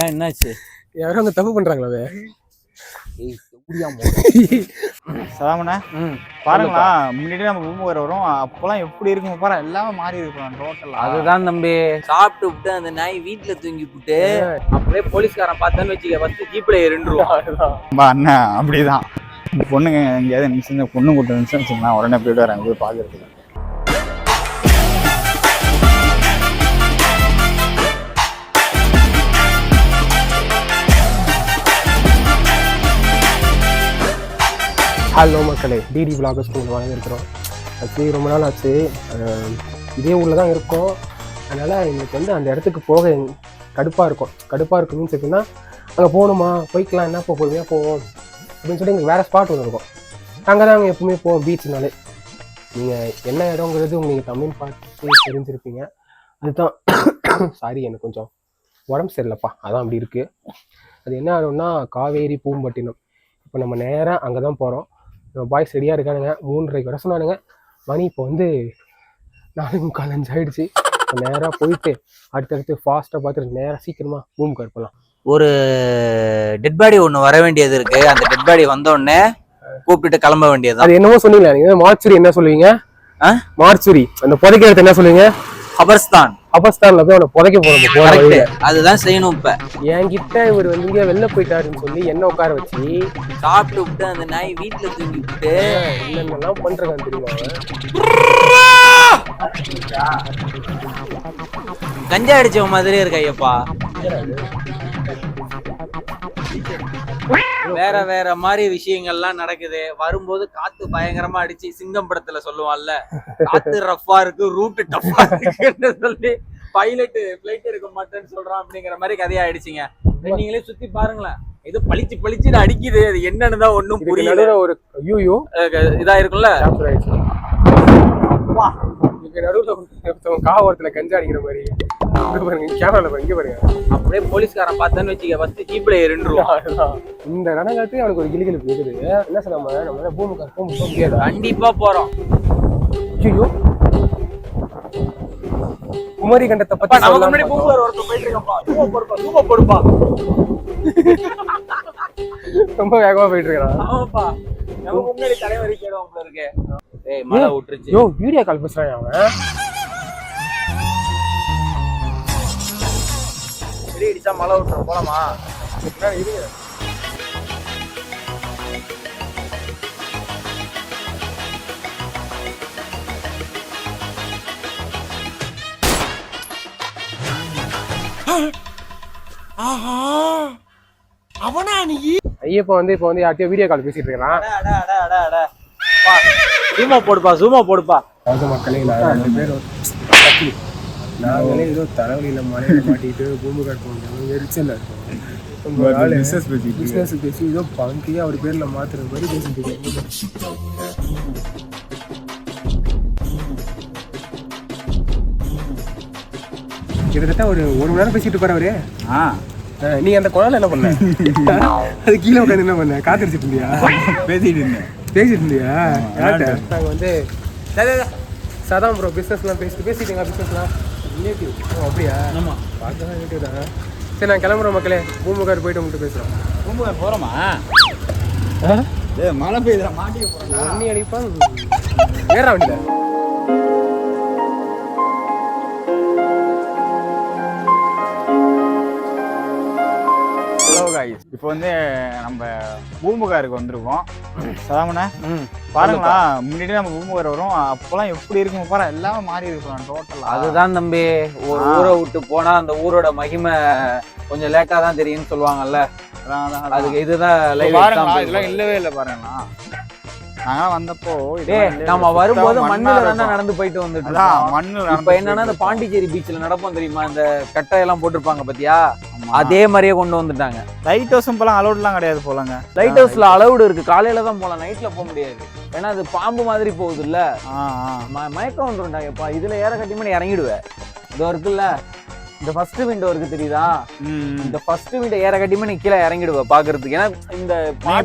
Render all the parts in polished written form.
ஏன் என்னாச்சு? யாரும் அங்க தப்பு பண்றாங்களா? சதாமண்ணா பாருங்களா, முன்னாடி நம்ம பூம்புகார் வரும், அப்பெல்லாம் எப்படி இருக்கும் பாரு, எல்லாமே மாறி இருக்கும் டோட்டலா. அதுதான் தம்பி, சாப்பிட்டு விட்டு அந்த நாய் வீட்டுல தூங்கி விட்டு அப்படியே போலீஸ்காரன் பார்த்தான்னு வச்சுக்க, ஃபர்ஸ்ட் ஜீப்ல ஏறிண்டுருவான். அண்ணா அப்படிதான். பொண்ணுங்க எங்கேயாவது நிமிஷம் பொண்ணு கூட்ட நிமிஷம் வச்சுக்கலாம், உடனே போயிட்டு வரேன் போய் பாக்குறதுக்கு. ஹலோ மக்களே, டிடி விலாகர்ஸ் உங்களை வழங்கியிருக்கிறோம். ஆக்சுவலி ரொம்ப நாள் ஆச்சு, இதே ஊரில் தான் இருக்கோம். அதனால் எங்களுக்கு வந்து அந்த இடத்துக்கு போக கடுப்பாக இருக்கும் மீன்ஸ் எப்படின்னா, அங்கே போகணுமா, போய்க்கலாம், என்ன பொறுமையாக போவோம் அப்படின்னு சொல்லி எங்களுக்கு வேறு ஸ்பாட் ஒன்று இருக்கும். அங்கே தான் அங்கே எப்பவுமே போவோம், பீச்சுனாலே. நீங்கள் என்ன இடங்கிறது நீங்கள் தமிழ் பார்த்து தெரிஞ்சிருப்பீங்க. அதுதான் சாரி, எனக்கு கொஞ்சம் உடம்பு சரியில்லைப்பா, அதான் அப்படி இருக்குது. அது என்ன ஆகும்னா, காவேரி பூம்பட்டினம். இப்போ நம்ம நேராக அங்கே தான் போகிறோம். நம்ம பாய்ஸ் ரெடியாக இருக்கானுங்க, 3:30 வர சொன்னானுங்க. மணி இப்போ வந்து 4:45 ஆகிடுச்சு. நேராக போயிட்டு அடுத்தடுத்து ஃபாஸ்ட்டாக பார்த்துட்டு நேராக சீக்கிரமாக பூம்புகார் போகலாம். ஒரு டெட் பாடி ஒன்று வர வேண்டியது இருக்கு. அந்த டெட் பாடி வந்தோடனே கூப்பிட்டு கிளம்ப வேண்டியது. அது என்னமோ சொன்னீங்களா நீங்க? மார்ச்சுரி என்ன சொல்லுவீங்க? மார்ச்சுரி, அந்த புதைக்கிறது என்ன சொல்லுவீங்க? கபர்ஸ்தான்ல போய் அவனை புதைக்க போறோம். அதுதான் செய்யணும். இப்ப என்கிட்ட இவர் வந்து இங்க வெளில போயிட்டாருன்னு சொல்லி என்ன உட்கார வச்சு சாப்பிட்டு விட்டு அந்த நாய் வீட்டுல தூங்கி விட்டு என்னென்னலாம் பண்றாங்க தெரியுமா? கஞ்சா அடிச்ச மாதிரி இருக்கு ஐயப்பா. வேற மாதிரி விஷயங்கள்லாம் நடக்குது. வரும்போது காத்து பயங்கரமா அடிச்சு, சிங்கம் படத்துல சொல்லுவான்ல, காத்து ரஃபா இருக்கு, ரூட் டஃபா இருக்குன்னு சொல்லி பைலட் பிளைட் எடுக்க மாட்டேன்னு சொல்றான் அப்படிங்கிற மாதிரி கதையா ஆயிடுச்சுங்க. நீங்களே சுத்தி பாருங்களேன், இது பளிச்சுன்னு அடிக்குது. அது என்னன்னு தான் ஒன்னும் புரியல. ஒரு ஐயோ இதா இருக்கும்ல, நடுவுல காவரத்துல கஞ்சா அடிக்கிற மாதிரி கேமரால இங்க பாருங்க. அப்படியே போலீஸ்காரன் பார்த்தான்னு வச்சுக்க, ஃபர்ஸ்ட் ஜீப்ல ஏறிண்டுருவான். இந்த நடங்காத்து அவனுக்கு ஒரு கிளிகளுக்கு இருக்குது. என்ன சொல்ல நம்ம பூமுகார் போக முடியாது. கண்டிப்பா போறோம். ஐயோ, குமரி கண்டத்தை பத்தி முன்னாடி பூமுகார் ஒருத்தர் போயிட்டு இருக்கப்பா, ரொம்ப வேகமா போயிட்டு இருக்கான். ஆமாப்பா, நம்ம முன்னாடி தலைவரி கேடுவாங்க இருக்கு. ஏய், மழை விட்டுருச்சு. யோ, வீடியோ கால் பேசுறான் அவன். அடிச்சா மழை விட்டுற போலாமா? இருங்க. அவனா நீ? ஐயப்ப வந்து இப்ப வந்து யார்கிட்டயோ வீடியோ கால் பேசிட்டு இருக்கான். ஜூமா போடுப்பா. மக்களே, நாங்களே ஏதோ தலைவலியில மலையில மாட்டிட்டு பூமுகார் போனோம், எரிச்சல்ல இருக்கோம். பிசினஸ் பேசி ஏதோ பங்கையே அவர் பேர்ல மாத்துற மாதிரி பேசிட்டு இருக்கோம். கிட்டத்தட்ட ஒரு மணி நேரம் பேசிட்டு இருப்பாரு அவரு. நீ அந்த குழந்தை என்ன பண்ண? அது கீழே உட்காந்து என்ன பண்ண? காத்திருச்சிட்டு இருந்தியா? பேசிட்டு இருந்தியா? நாங்க வந்து சதாம் ப்ரோ பிசினஸ்லாம் பேசிட்டீங்க. பிசினஸ்லாம் ரிலேட்டிவ். அப்படியா? ஆமாம், பார்க்க தான் ரிலேட்டிவ் தான். சரி, நான் கிளம்புறோம் மக்களே. பூமுகார் போயிட்டு உங்கள்கிட்ட பேசுகிறோம். பூம்புகார் போகிறோமா? மழை பெய்யுதா, மாட்டிக்க போகிறோம். தண்ணி அடிப்பான் வேற வண்டியில். இப்போ வந்து நம்ம பூம்புகாருக்கு வந்திருக்கோம். சதாமண்ணா பாருங்களா, முன்னாடி நம்ம பூம்புகார் வரும், அப்பெல்லாம் எப்படி இருக்கும் பாரு, எல்லாமே மாறி இருக்கும் டோட்டலா. அதுதான் தம்பி, ஒரு ஊரை விட்டு போனா அந்த ஊரோட மகிமை கொஞ்சம் லேட்டா தான் தெரியும்னு சொல்லுவாங்கல்ல. அதுக்கு இதுதான் இதெல்லாம் இல்லவே இல்லை பாருங்களா. நாங்க வந்தப்போ நம்ம வரும்போது மண்ணுல தானே நடந்து போயிட்டு வந்துட்டு மண்ணுல. இப்ப என்னன்னா, இந்த பாண்டிச்சேரி பீச்ல நடப்போம் தெரியுமா, இந்த கட்டையெல்லாம் போட்டிருப்பாங்க பாத்தியா, அதே மாதிரியே கொண்டு வந்துட்டாங்க. லைட் ஹவுஸ் இப்பெல்லாம் அலௌட்லாம் கிடையாது போலங்க. லைட் ஹவுஸ்ல அலௌடு இருக்கு, காலையில தான் போலாம், நைட்ல போக முடியாது. ஏன்னா அது பாம்பு மாதிரி போகுது இல்ல, மயக்கம் வந்துருண்டாங்கப்பா. இதுல ஏற கட்டி பண்ணி இறங்கிடுவேன். இதோ இருக்குல்ல, இந்த ஃபர்ஸ்ட் விண்டோ இருக்கு தெரியுதா, இந்த ஃபர்ஸ்ட் விண்டோ ஏற கட்டியுமே நீ கீழே இறங்கிடுவ பாக்குறதுக்கு. ஏன்னா இந்த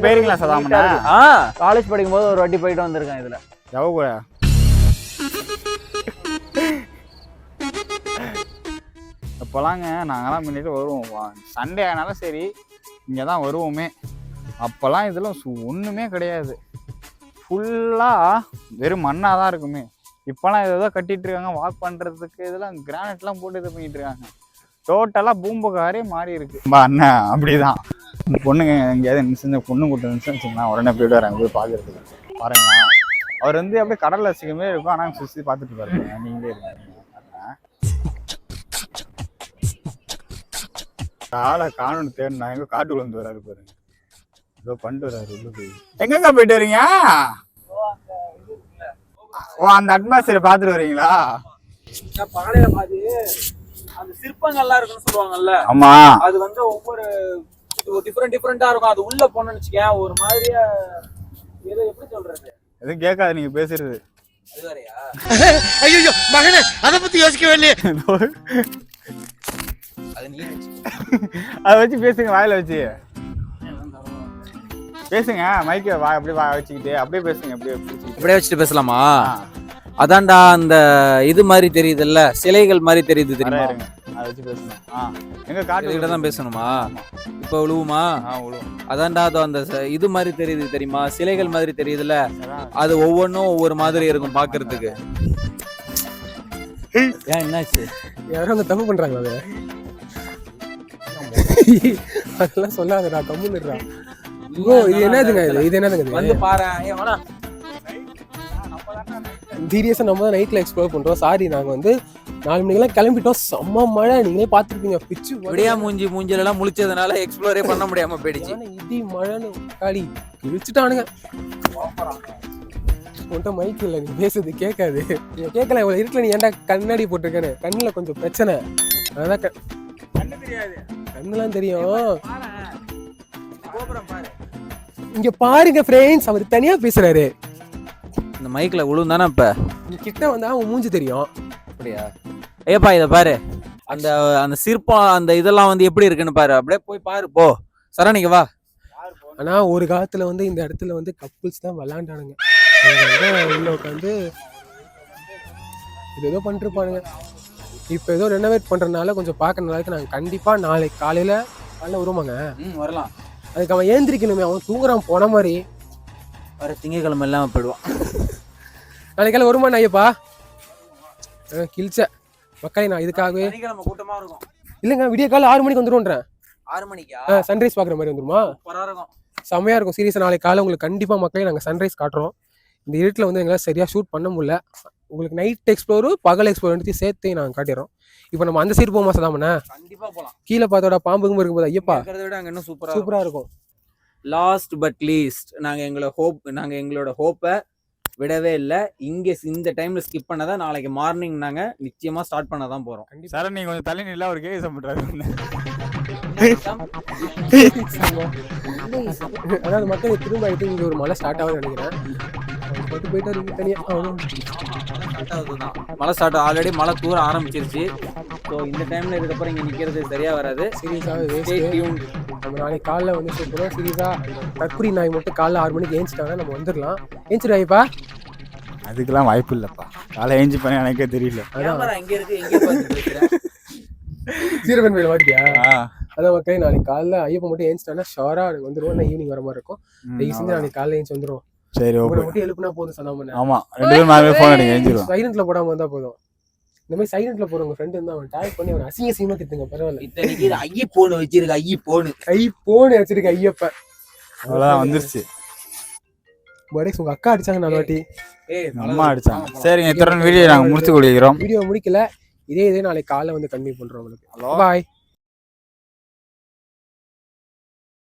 பேருங்களா சதாமண்ணா? காலேஜ் படிக்கும் போது ஒரு வாட்டி போயிட்டு வந்திருக்கேன். இதுல இப்போலாங்க நாங்களாம் முன்னாடி வருவோம், சண்டே ஆனாலும் சரி இங்கே தான் வருவோமே. அப்போல்லாம் இதில் ஒன்றுமே கிடையாது, ஃபுல்லாக வெறும் மண்ணாக தான் இருக்குமே. இப்போலாம் ஏதோ கட்டிகிட்டு இருக்காங்க வாக் பண்ணுறதுக்கு, இதெல்லாம் கிரானைட்லாம் போட்டு இது பண்ணிகிட்டு இருக்காங்க. டோட்டலாக பூம்புகாரே மாறி இருக்கு. அண்ணன் அப்படிதான். இந்த பொண்ணுங்க எங்கேயாவது செஞ்ச பொண்ணு கூட்டம் வச்சுங்களா, உடனே போய்ட்டு வராங்க போய் பார்க்கறதுக்கு. பாருங்களா, அவர் வந்து அப்படியே கடல் ரசிக்கமே இருக்கும், ஆனால் சுற்றி பார்த்துட்டு பாருங்க. நீங்களே இருக்காங்க காலை காணுன்னு தேடினா எங்க காட்டுக்குள்ள வந்து வராரு பாருங்க, ஏதோ பண்ணிட்டு வராரு. உள்ள போய் எங்கெங்க போயிட்டு வரீங்க? ஓ, அந்த அட்மாஸ்பியர் பார்த்துட்டு வரீங்களா? பாளைய மாதிரி அந்த சிற்பங்கள்லாம் இருக்குன்னு சொல்லுவாங்கல்ல, ஆமா, அது வந்து ஒவ்வொரு டிஃபரெண்டா இருக்கும். அது உள்ள போனோம்னு வச்சுக்கேன் ஒரு மாதிரியா, ஏதோ எப்படி சொல்றது, எதுவும் கேட்காது நீங்க பேசுறது. அது வேறயா? ஐயோ மகனே, அத பத்தி யோசிக்கவே இல்லையே. அது நீ அதை வச்சு பேசுங்க, வாயில வச்சு பேசுங்க. மைக்க அப்படியே வச்சுக்கிட்டு அப்படியே பேசுங்க, அப்படியே வச்சுட்டு பேசலாமா? அதான்டா அந்த இது மாதிரி தெரியுதுல்ல, சிலைகள் மாதிரி தெரியுது தெரியுமா? அதை வச்சு பேசணும். எங்க காட்டுக்கிட்ட தான் பேசணுமா? இப்ப விழுவுமா? விழுவும். அதான்டா அது அந்த இது மாதிரி தெரியுது தெரியுமா, சிலைகள் மாதிரி தெரியுதுல்ல, அது ஒவ்வொன்றும் ஒவ்வொரு மாதிரி இருக்கும் பாக்குறதுக்கு. ஏன் என்னாச்சு? யாரும் அங்க தப்பு பண்றாங்களா? அதை அதெல்லாம் சொல்லாதடா, கம்முன்னுடா. இது என்னதுங்க? இது என்னதுங்க? வந்து பாரு. சீரியஸா நம்ம தான் நைட்ல எக்ஸ்ப்ளோர் பண்றோம். சாரி, நாங்க வந்து 4 மணிக்கெல்லாம் கிளம்பிட்டோம். செம்ம மழை, நீங்களே பாத்துருப்பீங்க. பிச்சு விடியா மூஞ்சில எல்லாம் முழிச்சதுனால எக்ஸ்ப்ளோரே பண்ண முடியாம போயிடுச்சு. இடி மழைன்னு காடி கிழிச்சுட்டானுங்க. உன்ட்ட மைக் இல்லை, நீ பேசுறது கேட்காது. நீ கேட்கல, இவ்வளவு இருக்குல்ல, நீ ஏன்டா கண்ணாடி போட்டிருக்கேன்னு. கண்ணுல கொஞ்சம் பிரச்சனை, அதான் கண்ணுலாம் தெரியும். இங்க பாருங்க ஃப்ரெண்ட்ஸ், அவர் தனியா பேசுறாரு. இந்த மைக்ல விழுந்தானே இப்ப கிட்ட வந்தா அவன் மூஞ்சி தெரியும். அப்படியா? ஏப்பா இத பாரு, அந்த அந்த சிற்பம் அந்த இதெல்லாம் வந்து எப்படி இருக்குன்னு பாரு, அப்படியே போய் பாரு போ. சரணிக்கு வா. ஆனா ஒரு காலத்துல வந்து இந்த இடத்துல வந்து கப்புள்ஸ் தான் விளையாண்டானுங்க. உள்ள உட்காந்து இது ஏதோ பண்ணிட்டு இருப்பானுங்க. இப்ப ஏதோ ரெனோவேட் பண்றதுனால கொஞ்சம் பார்க்க நல்லா இருக்கு. நாங்க கண்டிப்பா நாளைக்கு காலையில வருவாங்க. வரலாம். அதுக்கு அவன் ஏந்திரிக்கணுமே, அவன் தூங்குறான் போன மாதிரி. வர திங்கக்கிழமை இல்லாம போயிடுவான். நாளைக்கு காலை வருமா ஐயப்பா? கிழிச்ச மக்களே, நான் இதுக்காகவே கூட்டமா இருக்கும். இல்லைங்க, விடிய காலை 6 மணிக்கு வந்துருன்றேன். 6 மணிக்கா? சன்ரைஸ் பாக்குற மாதிரி வந்துருமா? செம்மையா இருக்கும். சீரியஸா நாளைக்கு காலை உங்களுக்கு கண்டிப்பா மக்களே நாங்க சன்ரைஸ் காட்டுறோம். இந்த இருட்டில் வந்து எங்களால் சரியா ஷூட் பண்ண முடியல. உங்களுக்கு நைட் எக்ஸ்ப்ளோரு பகல் எக்ஸ்ப்ளோர் எடுத்து சேர்த்து நாங்கள் காட்டிடுறோம். இப்போ நம்ம அந்த சைடு போமா சதாமண்ணா? கண்டிப்பா போகலாம். கீழே பார்த்தோட பாம்புக்கும் இருக்கும்போது ஐயப்பா விட அங்கே இன்னும் சூப்பரா இருக்கும். லாஸ்ட் பட் லீஸ்ட், நாங்கள் எங்களோட ஹோப்பை விடவே இல்லை. இங்கே இந்த டைம்ல ஸ்கிப் பண்ணதான் நாளைக்கு மார்னிங் நாங்கள் நிச்சயமா ஸ்டார்ட் பண்ண தான் போறோம். சார் நீங்க கொஞ்சம் தள்ளி நில்ல, ஒரு கேஸ் பண்றாரு. அதாவது மக்கள் திரும்ப ஆயிட்டு இங்க ஒரு மழை ஸ்டார்ட் ஆகுதுன்னு நினைக்கிறேன். போயிட்டு தனியா மழை ஸ்டார்ட் ஆல்ரெடி மழை தூர ஆரம்பிச்சிருச்சு. ஸோ இந்த டைம்ல இதுக்கப்புறம் இங்க நிக்கிறது சரியா வராது. சீரியஸாக நம்ம நாளைக்கு காலைல வந்து சொல்றோம். சீரியஸா தற்குறி நாய் மட்டும் காலைல 6 மணிக்கு ஏஞ்சிட்டாங்க, நம்ம வந்துடலாம். ஏஞ்சிடாய்ப்பா? அதுக்கெல்லாம் வாய்ப்பு இல்லப்பா, காலை ஏஞ்சி பண்ண எனக்கே தெரியல. இங்க இருக்கு, எங்க சீரபன் மேல மாட்டியா? அதான் மக்களே, நாளைக்கு காலைல ஐயப்பா மட்டும் ஏஞ்சிட்டாங்கன்னா ஷோரா வந்துருவோம். நான் ஈவினிங் வர மாதிரி இருக்கும். தயவு செஞ்சு நாளைக்கு காலைல ஏஞ்சி வந்துருவோம். சரி, மட்டும் எழுப்புனா போதும் சதாமண்ணா. ஆமா, 2 பேரும் நாமே ஃபோன் அடிங்க, ஏஞ்சிரும். சைலண்ட்ல போடாம வந்தா போதும். இந்த மாதிரி சைலண்ட்ல போற உங்க ஃப்ரெண்ட் இருந்தா அவன் டேக் பண்ணி அவன் அசிங்கமா திட்டுங்க, பரவாயில்ல. இத்தனைக்கு ஐய போன் வச்சிருக்க, ஐ போன் வச்சிருக்க ஐயப்ப. அவ்வளவுதான் வந்துருச்சு. உங்க அக்கா அடிச்சாங்க 4 வாட்டி. அம்மா அடிச்சாங்க. சரிங்க, இத்தனை வீடியோ நாங்க முடிச்சு கொடுக்கிறோம். வீடியோ முடிக்கல, இதே நாளைக்கு காலைல வந்து கண்டினியூ பண்றோம் உங்களுக்கு. பாய்.